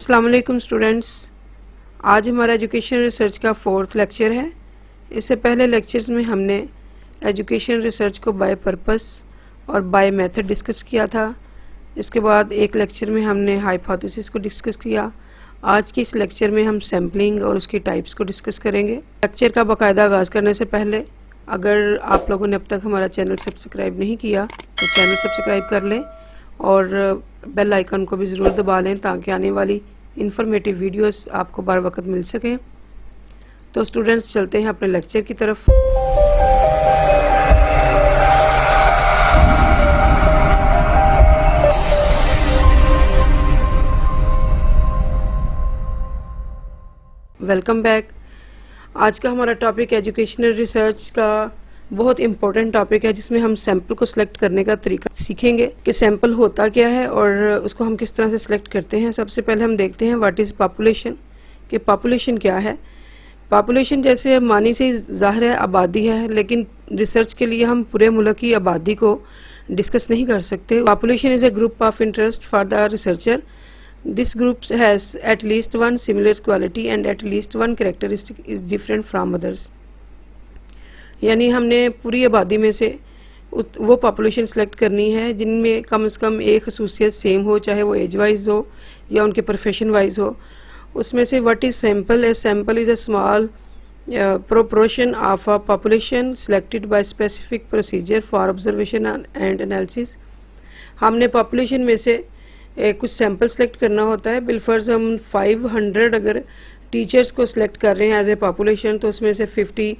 अस्सलाम वालेकुम स्टूडेंट्स, आज हमारा एजुकेशन रिसर्च का 4th लेक्चर है। इससे पहले लेक्चर्स में हमने एजुकेशन रिसर्च को बाय पर्पस और बाय मेथड डिस्कस किया था। इसके बाद एक लेक्चर में हमने हाइपोथेसिस को डिस्कस किया। आज की इस लेक्चर में हम सैम्पलिंग और उसकी टाइप्स को डिस्कस करेंगे। लेक्चर का बाकायदा आगाज़ करने से पहले अगर आप लोगों ने अब तक हमारा चैनल सब्सक्राइब नहीं किया तो चैनल सब्सक्राइब कर लें और बेल आइकन को भी ज़रूर दबा लें ताकि आने वाली इंफॉर्मेटिव वीडियोस आपको बार वक्त मिल सकें। तो स्टूडेंट्स चलते हैं अपने लेक्चर की तरफ। Welcome back. आज का हमारा टॉपिक एजुकेशनल रिसर्च का बहुत इम्पोर्टेंट टॉपिक है, जिसमें हम सैंपल को सिलेक्ट करने का तरीका सीखेंगे कि सैंपल होता क्या है और उसको हम किस तरह से सिलेक्ट करते हैं। सबसे पहले हम देखते हैं व्हाट इज़ पॉपुलेशन, कि पॉपुलेशन क्या है। पॉपुलेशन जैसे मानी से ज़ाहिर है आबादी है, लेकिन रिसर्च के लिए हम पूरे मुल्क की आबादी को डिस्कस नहीं कर सकते। Population is a group of interest for the researcher. This group has at least one similar quality and at least one characteristic is different from others. यानी हमने पूरी आबादी में से वो पॉपुलेशन सेलेक्ट करनी है जिनमें कम से कम एक खसूसियत सेम हो, चाहे वो एज वाइज हो या उनके प्रोफेशन वाइज हो। उसमें से what is sample? A sample is a small proportion of a population selected by specific procedure for observation and analysis. हमने पॉपुलेशन में से कुछ सैंपल सेलेक्ट करना होता है। बिलफर्ज हम 500 अगर टीचर्स को सिलेक्ट कर रहे हैं एज ए पॉपुलेशन, तो उसमें से 50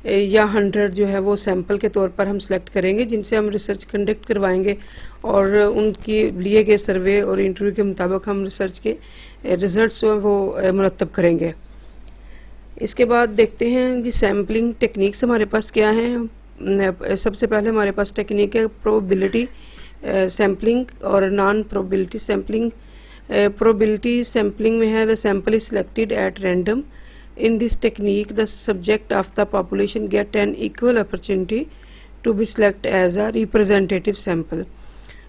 या 100 जो है वो सैंपल के तौर पर हम सिलेक्ट करेंगे, जिनसे हम रिसर्च कंडक्ट करवाएंगे और उनकी लिए गए सर्वे और इंटरव्यू के मुताबिक हम रिसर्च के रिजल्ट्स वो मुरतब करेंगे। इसके बाद देखते हैं जी सैम्पलिंग टेक्निक्स हमारे पास क्या हैं। सबसे पहले हमारे पास टेक्निक है प्रोबेबिलिटी सैम्पलिंग और non probability sampling. Probability sampling में है the sample is selected at random. In this technique, the subject of the population get an equal opportunity to be selected as a representative sample।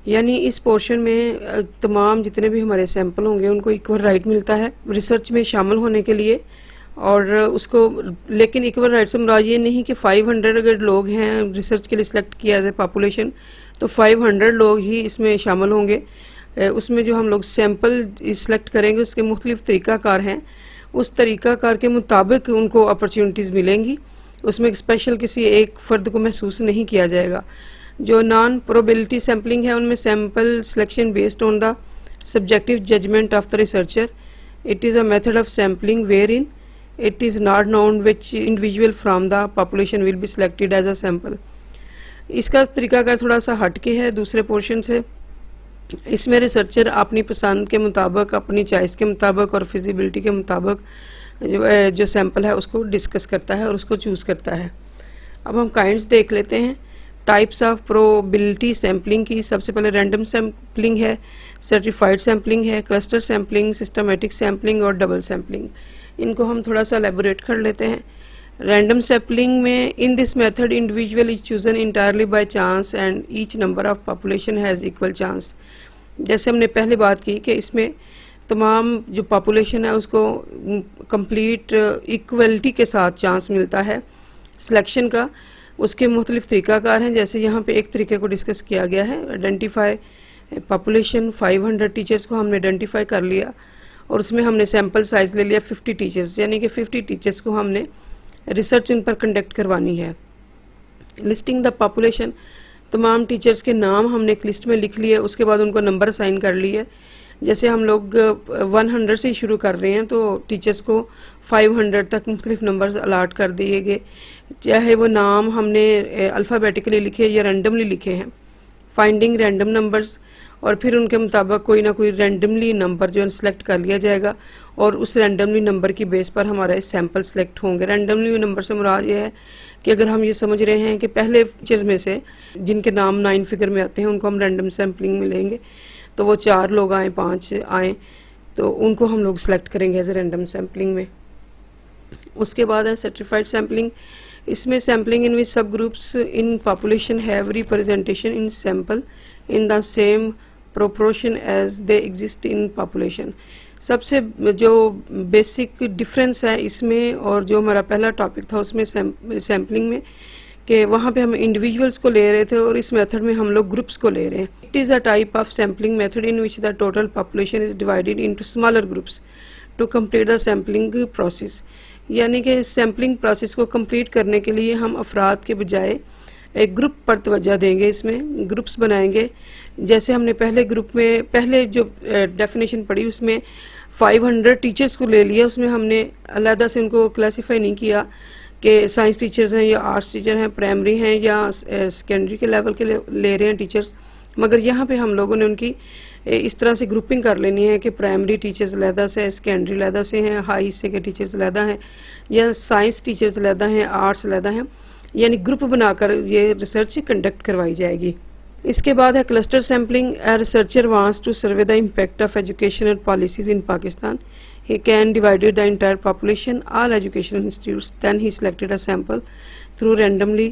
यानी इस portion में तमाम जितने भी हमारे sample होंगे उनको इक्वल राइट मिलता है रिसर्च में शामिल होने के लिए। और उसको लेकिन इक्वल राइट से मुराद ये नहीं कि 500 अगर लोग हैं रिसर्च के लिए सिलेक्ट किया एज ए पॉपुलेशन तो 500 लोग ही इसमें शामिल होंगे। उसमें जो हम लोग सैंपल सिलेक्ट करेंगे उसके मुख्तलिफ तरीक़ाकार हैं, उस तरीक़ाकार के मुताबिक उनको अपॉर्चुनिटीज़ मिलेंगी। उसमें स्पेशल किसी एक फ़र्द को महसूस नहीं किया जाएगा। जो नॉन प्रोबेबिलिटी सैम्पलिंग है उनमें sample selection based on the subjective judgement of the researcher. It is a method of sampling wherein it is not known which individual from the population will be selected as a sample. इसका तरीक़ाकार थोड़ा सा हट के है दूसरे portion से। इसमें रिसर्चर अपनी पसंद के मुताबिक, अपनी चॉइस के मुताबिक और फिजिबिलिटी के मुताबिक जो सैंपल है उसको डिस्कस करता है और उसको चूज़ करता है। अब हम काइंड्स देख लेते हैं टाइप्स ऑफ प्रोबेबिलिटी सैम्पलिंग की। सबसे पहले रैंडम सैम्पलिंग है, सर्टिफाइड सैम्पलिंग है, क्लस्टर सैम्पलिंग, सिस्टमेटिक सैम्पलिंग और डबल सैम्पलिंग। इनको हम थोड़ा सा एलेबोरेट कर लेते हैं। रैंडम सैम्पलिंग में in this method individual is chosen entirely by chance and each number of population has equal chance. जैसे हमने पहले बात की कि इसमें तमाम जो पॉपुलेशन है उसको कंप्लीट इक्वलिटी के साथ चांस मिलता है सिलेक्शन का। उसके मुख्तलिफ तरीक़ाकार हैं, जैसे यहाँ पे एक तरीके को डिस्कस किया गया है। आइडेंटिफाई पॉपुलेशन 500 टीचर्स को हमने आइडेंटिफाई कर लिया और उसमें हमने सैम्पल साइज़ ले लिया 50 टीचर्स, यानी कि 50 टीचर्स को हमने रिसर्च उन पर कंडक्ट करवानी है। लिस्टिंग द पॉपुलेशन, तमाम टीचर्स के नाम हमने एक लिस्ट में लिख लिए, उसके बाद उनको नंबर असाइन कर लिए। जैसे हम लोग 100 से शुरू कर रहे हैं तो टीचर्स को 500 तक मुख्तलिफ नंबर्स अलाट कर दिए गए, चाहे वो नाम हमने अल्फ़ाबेटिकली लिखे या रैंडमली लिखे हैं। फाइंडिंग रैंडम नंबर्स, और फिर उनके मुताबिक कोई ना कोई रैंडमली नंबर जो है सिलेक्ट कर लिया जाएगा और उस रैंडमली नंबर की बेस पर हमारे सैंपल सेलेक्ट होंगे। रैंडमली नंबर से मुराद ये है कि अगर हम ये समझ रहे हैं कि पहले टीचर्स में से जिनके नाम 9 फिगर में आते हैं उनको हम रैंडम सैम्पलिंग में लेंगे, तो वो 4 लोग आए, 5 आए, तो उनको हम लोग सेलेक्ट करेंगे एज ए रैंडम सैम्पलिंग में। उसके बाद है सर्टिफाइड सैम्पलिंग। इसमें सैम्पलिंग इन विच सब groups in population have representation in sample in the same proportion as they exist in population। सबसे जो बेसिक डिफरेंस है इसमें और जो हमारा पहला टॉपिक था उसमें सैम्पलिंग में, कि वहाँ पे हम इंडिविजुअल्स को ले रहे थे और इस मेथड में हम लोग ग्रुप्स को ले रहे हैं। It is a type of sampling method in which the total population is divided into smaller groups to complete the sampling process. यानी कि सैम्पलिंग प्रोसेस को कंप्लीट करने के लिए हम अफराद के बजाय एक ग्रुप पर तवज्जो देंगे, इसमें ग्रुप्स बनाएंगे। जैसे हमने पहले ग्रुप में पहले जो डेफिनेशन पढ़ी उसमें 500 टीचर्स को ले लिया, उसमें हमने अलहदा से उनको क्लासीफाई नहीं किया कि साइंस टीचर्स हैं या आर्ट्स टीचर हैं, प्राइमरी हैं या सेकेंडरी के लेवल के ले रहे हैं टीचर्स। मगर यहाँ पे हम लोगों ने उनकी इस तरह से ग्रुपिंग कर लेनी है कि प्राइमरी टीचर्स अलहदा से, सेकेंडरी अलहदा से हैं, हाई हिस्से के टीचर्स अलहदा हैं, या साइंस टीचर्स अलहदा हैं, आर्ट्स अलहदा हैं, यानी ग्रुप बनाकर ये रिसर्च कंडक्ट करवाई जाएगी। इसके बाद है cluster sampling. A researcher wants to survey the impact of educational policies in Pakistan. He can divided the entire population, all educational institutes. Then he selected a sample through randomly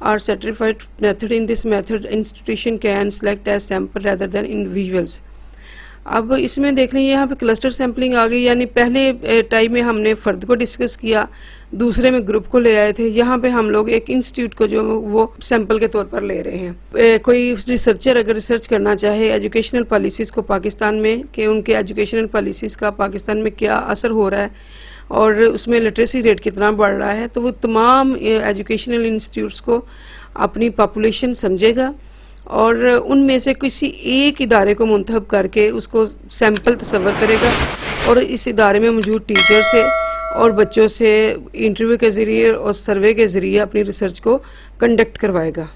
or stratified method. In this method, institution can select as sample rather than individuals. अब इसमें देख लें यहाँ पे cluster sampling आ गई, यानी पहले time में हमने फ़र्द को डिस्कस किया, दूसरे में ग्रुप को ले आए थे। यहाँ पे हम लोग एक इंस्टीट्यूट को जो वो सैंपल के तौर पर ले रहे हैं। कोई रिसर्चर अगर रिसर्च करना चाहे एजुकेशनल पॉलिसीज़ को पाकिस्तान में, कि उनके एजुकेशनल पॉलिसीज़ का पाकिस्तान में क्या असर हो रहा है और उसमें लिटरेसी रेट कितना बढ़ रहा है, तो वो तमाम एजुकेशनल इंस्टीट्यूट्स को अपनी पॉपुलेशन समझेगा और उनमें से किसी एक इदारे को मुंतखब करके उसको सैंपल तस्वर करेगा और इस इदारे में मौजूद टीचर से और बच्चों से इंटरव्यू के ज़रिए और सर्वे के ज़रिए अपनी रिसर्च को कंडक्ट करवाएगा।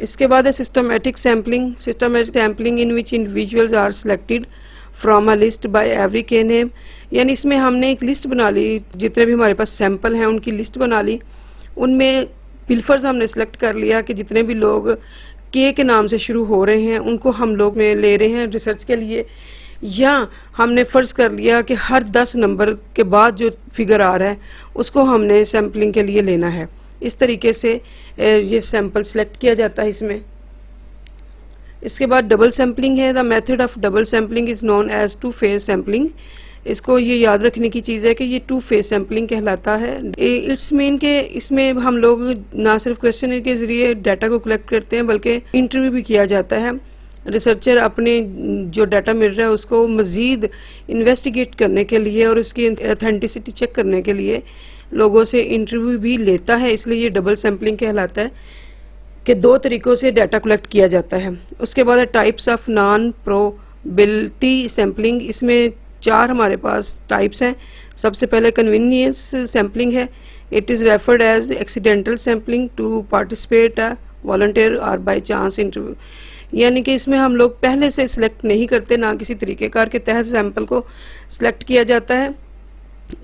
इसके बाद है systematic sampling. Systematic sampling in which individuals are selected from a list by every K name. यानी इसमें हमने एक लिस्ट बना ली, जितने भी हमारे पास सैंपल हैं उनकी लिस्ट बना ली, उनमें पिलफर्स हमने सेलेक्ट कर लिया कि जितने भी लोग के नाम से शुरू हो रहे हैं उनको हम लोग में ले रहे हैं रिसर्च के लिए, या हमने फ़र्ज कर लिया कि हर 10 नंबर के बाद जो फिगर आ रहा है उसको हमने सैम्पलिंग के लिए लेना है। इस तरीके से ये सैंपल सेलेक्ट किया जाता है इसमें। इसके बाद डबल सैम्पलिंग है। The method of double sampling is known as two phase sampling. इसको ये याद रखने की चीज़ है कि ये 2 फेज सैम्पलिंग कहलाता है। इट्स मीन के इसमें हम लोग ना सिर्फ क्वेश्चन के ज़रिए डाटा को कलेक्ट करते हैं बल्कि इंटरव्यू भी किया जाता है। रिसर्चर अपने जो डाटा मिल रहा है उसको मज़ीद इन्वेस्टिगेट करने के लिए और उसकी ऑथेंटिसिटी चेक करने के लिए लोगों से इंटरव्यू भी लेता है, इसलिए ये डबल सैम्पलिंग कहलाता है कि 2 तरीक़ों से डाटा कलेक्ट किया जाता है। उसके बाद types of non probability sampling. इसमें 4 हमारे पास टाइप्स हैं। सबसे पहले कन्वीनियंस सैम्पलिंग है। It is referred as accidental sampling to participate volunteer और बाय चांस इंटरव्यू। यानी कि इसमें हम लोग पहले से सिलेक्ट नहीं करते, ना किसी तरीक़ेकार के तहत सैंपल को सिलेक्ट किया जाता है।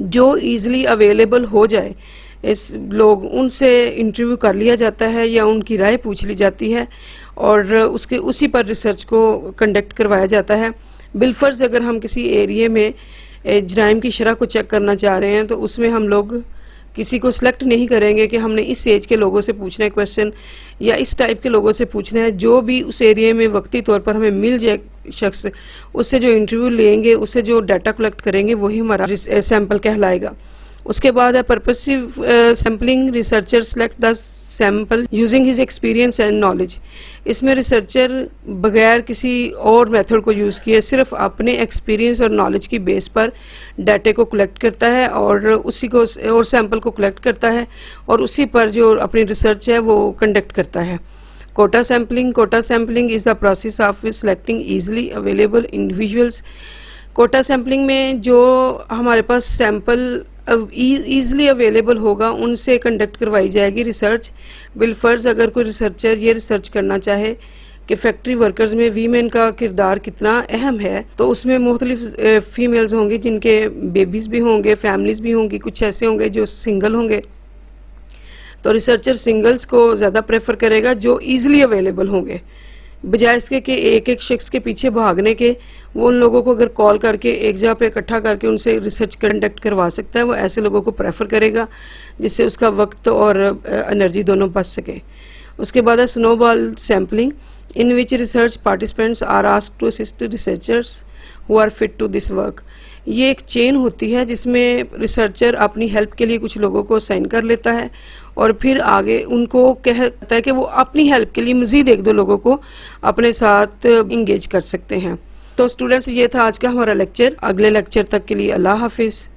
जो ईज़िली अवेलेबल हो जाए इस लोग उनसे इंटरव्यू कर लिया जाता है या उनकी राय पूछ ली जाती है और उसके उसी पर रिसर्च को कंडक्ट करवाया जाता है। बिलफर्ज अगर हम किसी एरिए में जराइम की शरह को चेक करना चाह रहे हैं तो उसमें हम लोग किसी को सिलेक्ट नहीं करेंगे कि हमने इस एज के लोगों से पूछना है क्वेश्चन या इस टाइप के लोगों से पूछना है। जो भी उस एरिया में वक्ती तौर पर हमें मिल जाए शख्स, उससे जो इंटरव्यू लेंगे, उससे जो डाटा कलेक्ट करेंगे वही हमारा सैंपल कहलाएगा। उसके बाद है purposive sampling. Researcher select the sample using his experience and knowledge. इसमें रिसर्चर बगैर किसी और मेथड को यूज़ किए सिर्फ अपने एक्सपीरियंस और नॉलेज की बेस पर डाटे को कलेक्ट करता है और उसी को और सैंपल को कलेक्ट करता है और उसी पर जो अपनी रिसर्च है वो कंडक्ट करता है। Quota sampling. Quota sampling is the process of selecting easily available individuals. Quota sampling में जो हमारे पास सैंपल ईज़िली अवेलेबल होगा उनसे कंडक्ट करवाई जाएगी रिसर्च। बिलफर्ज अगर कोई रिसर्चर ये रिसर्च करना चाहे कि फैक्ट्री वर्कर्स में वीमेन का किरदार कितना अहम है, तो उसमें मुख्तलिफ फीमेल्स होंगी जिनके बेबीज़ भी होंगे, फैमिलीज़ भी होंगी, कुछ ऐसे होंगे जो सिंगल होंगे, तो रिसर्चर सिंगल्स को ज़्यादा प्रेफर करेगा जो ईज़िली अवेलेबल होंगे, बजाय इसके कि एक एक शख्स के पीछे भागने के। वो उन लोगों को अगर कॉल करके एक जगह पे इकट्ठा करके उनसे रिसर्च कंडक्ट करवा सकता है, वो ऐसे लोगों को प्रेफर करेगा जिससे उसका वक्त और एनर्जी दोनों बच सके। उसके बाद है snowball sampling in which research participants are asked to assist researchers who are fit to this work. ये एक चेन होती है जिसमें रिसर्चर अपनी हेल्प के लिए कुछ लोगों को साइन कर लेता है और फिर आगे उनको कहता है कि वो अपनी हेल्प के लिए मज़ीद 1-2 लोगों को अपने साथ इंगेज कर सकते हैं। तो स्टूडेंट्स, ये था आज का हमारा लेक्चर। अगले लेक्चर तक के लिए अल्लाह हाफिज़।